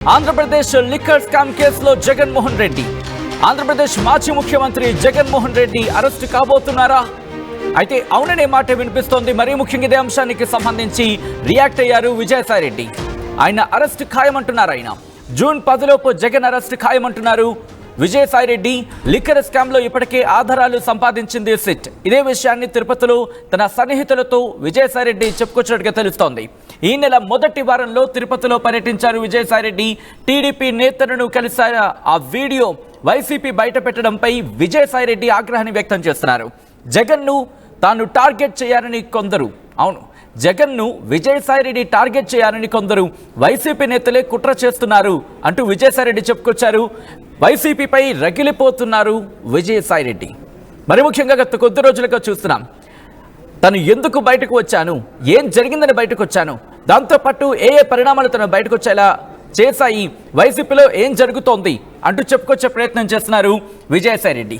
Andhra Pradesh liquor scam కేసులో జగన్మోహన్ రెడ్డి ఆంధ్రప్రదేశ్ మాజీ ముఖ్యమంత్రి జగన్మోహన్ రెడ్డి అరెస్ట్ కాబోతున్నారా? అయితే అవుననే మాట వినిపిస్తోంది. మరీ ముఖ్యంగా ఇదే అంశానికి సంబంధించి రియాక్ట్ అయ్యారు విజయసాయి రెడ్డి. ఆయన అరెస్ట్ ఖాయమంటున్నారు. ఆయన జూన్ 10లోపు జగన్ అరెస్ట్ ఖాయమంటున్నారు విజయసాయి రెడ్డి. లిక్కర్ స్కామ్ లో ఇప్పటికే ఆధారాలు సంపాదించింది సిట్. ఇదే విషయాన్ని తిరుపతిలో తన సన్నిహితులతో విజయసాయి రెడ్డి చెప్పుకొచ్చినట్టుగా తెలుస్తోంది. ఈ నెల మొదటి వారంలో తిరుపతిలో పర్యటించారు విజయసాయి రెడ్డి. టీడీపీ నేతలను కలిసారు. ఆ వీడియో వైసీపీ బయట పెట్టడంపై విజయసాయి రెడ్డి ఆగ్రహాన్ని వ్యక్తం చేస్తున్నారు. జగన్ను తాను టార్గెట్ చేయాలని కొందరు, అవును జగన్ను విజయసాయి రెడ్డి టార్గెట్ చేయాలని కొందరు వైసీపీ నేతలే కుట్ర చేస్తున్నారు అంటూ విజయసాయి రెడ్డి చెప్పుకొచ్చారు. వైసీపీపై రగిలిపోతున్నారు విజయసాయి రెడ్డి. మరి ముఖ్యంగా గత కొద్ది రోజులుగా చూస్తున్నాం, తను ఎందుకు బయటకు వచ్చాను, ఏం జరిగిందని బయటకు వచ్చాను, దాంతోపాటు ఏ పరిణామాలు తను బయటకు వచ్చేలా చేశాయి, వైసీపీలో ఏం జరుగుతోంది అంటూ చెప్పుకొచ్చే ప్రయత్నం చేస్తున్నారు విజయసాయి రెడ్డి.